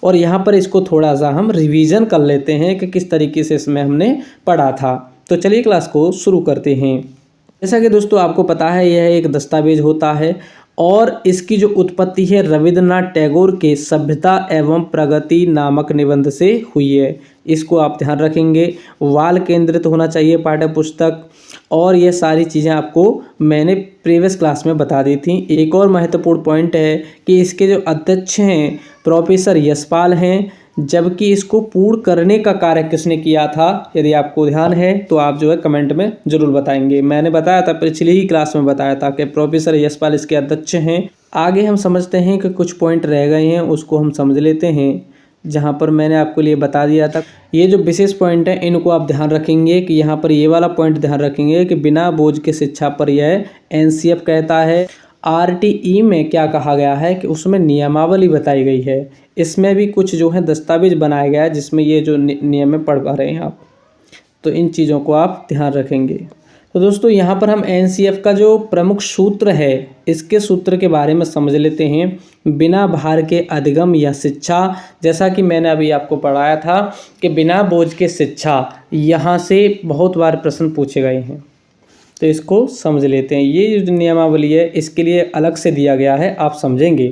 और यहाँ पर इसको थोड़ा सा हम रिवीजन कर लेते हैं कि किस तरीके से इसमें हमने पढ़ा था। तो चलिए क्लास को शुरू करते हैं। जैसा कि दोस्तों आपको पता है, यह एक दस्तावेज होता है और इसकी जो उत्पत्ति है रविंद्रनाथ टैगोर के सभ्यता एवं प्रगति नामक निबंध से हुई है। इसको आप ध्यान रखेंगे। बाल केंद्रित होना चाहिए पाठ्य पुस्तक, और ये सारी चीज़ें आपको मैंने प्रीवियस क्लास में बता दी थी। एक और महत्वपूर्ण पॉइंट है कि इसके जो अध्यक्ष हैं प्रोफेसर यशपाल हैं, जबकि इसको पूर्ण करने का कार्य किसने किया था, यदि आपको ध्यान है तो आप जो है कमेंट में ज़रूर बताएंगे। मैंने बताया था, पिछली ही क्लास में बताया था कि प्रोफेसर यशपाल इसके अध्यक्ष हैं। आगे हम समझते हैं कि कुछ पॉइंट रह गए हैं, उसको हम समझ लेते हैं, जहाँ पर मैंने आपको लिए बता दिया था। ये जो विशेष पॉइंट है इनको आप ध्यान रखेंगे कि यहाँ पर ये वाला पॉइंट ध्यान रखेंगे कि बिना बोझ के शिक्षा पर यह एनसीएफ कहता है। आरटीई में क्या कहा गया है कि उसमें नियमावली बताई गई है। इसमें भी कुछ जो है दस्तावेज बनाया गया है जिसमें ये जो नियम पढ़ पा रहे हैं आप, तो इन चीज़ों को आप ध्यान रखेंगे। तो दोस्तों यहाँ पर हम एनसीएफ का जो प्रमुख सूत्र है, इसके सूत्र के बारे में समझ लेते हैं। बिना भार के अधिगम या शिक्षा, जैसा कि मैंने अभी आपको पढ़ाया था कि बिना बोझ के शिक्षा, यहाँ से बहुत बार प्रश्न पूछे गए हैं, तो इसको समझ लेते हैं। ये जो नियमावली है इसके लिए अलग से दिया गया है, आप समझेंगे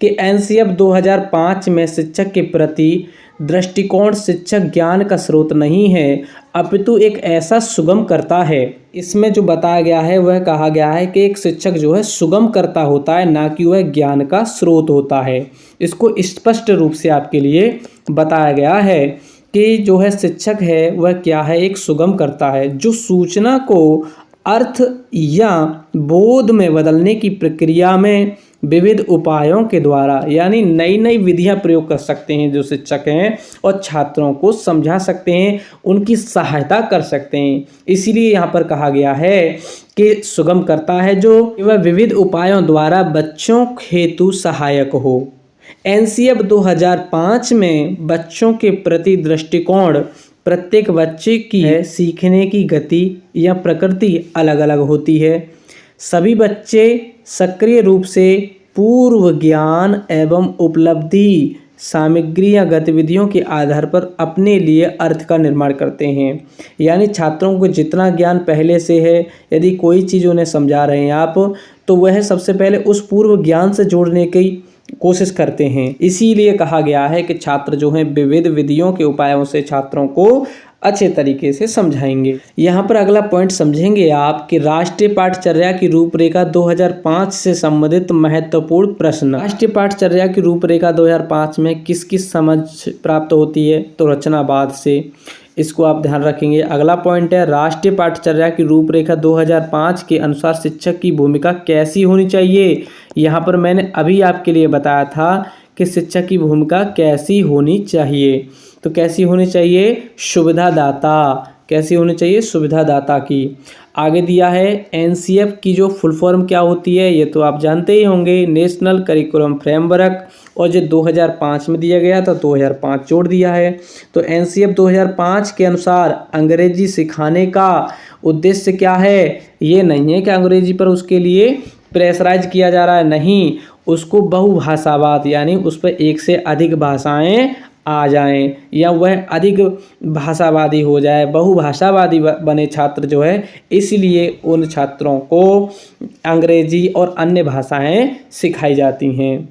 कि एनसीएफ 2005 में शिक्षक के प्रति दृष्टिकोण शिक्षक ज्ञान का स्रोत नहीं है अपितु एक ऐसा सुगम करता है। इसमें जो बताया गया है वह कहा गया है कि एक शिक्षक जो है सुगम करता होता है, ना कि वह ज्ञान का स्रोत होता है। इसको स्पष्ट रूप से आपके लिए बताया गया है कि जो है शिक्षक है वह क्या है, एक सुगम करता है जो सूचना को अर्थ या बोध में बदलने की प्रक्रिया में विविध उपायों के द्वारा, यानी नई नई विधियां प्रयोग कर सकते हैं जो शिक्षक हैं, और छात्रों को समझा सकते हैं, उनकी सहायता कर सकते हैं। इसीलिए यहाँ पर कहा गया है कि सुगम करता है जो वह विविध उपायों द्वारा बच्चों हेतु सहायक हो। एनसीएफ 2005 में बच्चों के प्रति दृष्टिकोण प्रत्येक बच्चे की सीखने की गति या प्रकृति अलग अलग होती है। सभी बच्चे सक्रिय रूप से पूर्व ज्ञान एवं उपलब्धि सामग्री या गतिविधियों के आधार पर अपने लिए अर्थ का निर्माण करते हैं। यानी छात्रों को जितना ज्ञान पहले से है, यदि कोई चीज़ उन्हें समझा रहे हैं आप, तो वह सबसे पहले उस पूर्व ज्ञान से जोड़ने की कोशिश करते हैं। इसीलिए कहा गया है कि छात्र जो हैं विविध विधियों के उपायों से छात्रों को अच्छे तरीके से समझाएंगे। यहाँ पर अगला पॉइंट समझेंगे आप कि राष्ट्रीय पाठचर्या की रूपरेखा 2005 से संबंधित महत्वपूर्ण प्रश्न। राष्ट्रीय पाठचर्या की रूपरेखा 2005 में किस किस समझ प्राप्त होती है, तो रचनावाद से, इसको आप ध्यान रखेंगे। अगला पॉइंट है राष्ट्रीय पाठचर्या की रूपरेखा 2005 के अनुसार शिक्षक की भूमिका कैसी होनी चाहिए। यहाँ पर मैंने अभी आपके लिए बताया था कि शिक्षक की भूमिका कैसी होनी चाहिए, तो कैसी होनी चाहिए, सुविधादाता। कैसी होनी चाहिए, सुविधादाता की। आगे दिया है एनसीएफ की जो फुल फॉर्म क्या होती है, ये तो आप जानते ही होंगे, नेशनल करिकुलम फ्रेमवर्क, और जो 2005 में दिया गया था 2005 जोड़ दिया है। तो एनसीएफ 2005 के अनुसार अंग्रेजी सिखाने का उद्देश्य क्या है, ये नहीं है कि अंग्रेजी पर उसके लिए प्रेशराइज किया जा रहा है, नहीं, उसको बहुभाषावाद, यानी उस पर एक से अधिक भाषाएं आ जाएं या वह अधिक भाषावादी हो जाए, बहुभाषावादी बने छात्र जो है, इसलिए उन छात्रों को अंग्रेजी और अन्य भाषाएं सिखाई जाती हैं।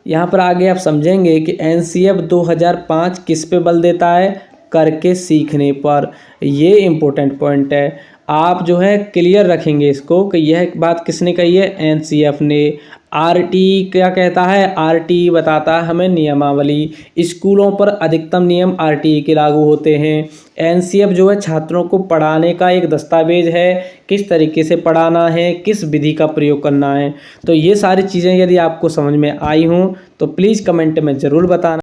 यहाँ पर आगे आप समझेंगे कि एनसीएफ 2005 किस पे बल देता है, करके सीखने पर। ये इम्पोर्टेंट पॉइंट है, आप जो है क्लियर रखेंगे इसको कि यह बात किसने कही है, एनसीएफ ने। आरटीई क्या कहता है, आरटीई बताता है हमें नियमावली, स्कूलों पर अधिकतम नियम आरटीई के लागू होते हैं। एनसीएफ जो है छात्रों को पढ़ाने का एक दस्तावेज है, किस तरीके से पढ़ाना है, किस विधि का प्रयोग करना है। तो ये सारी चीज़ें यदि आपको समझ में आई हों तो प्लीज़ कमेंट में ज़रूर बताना।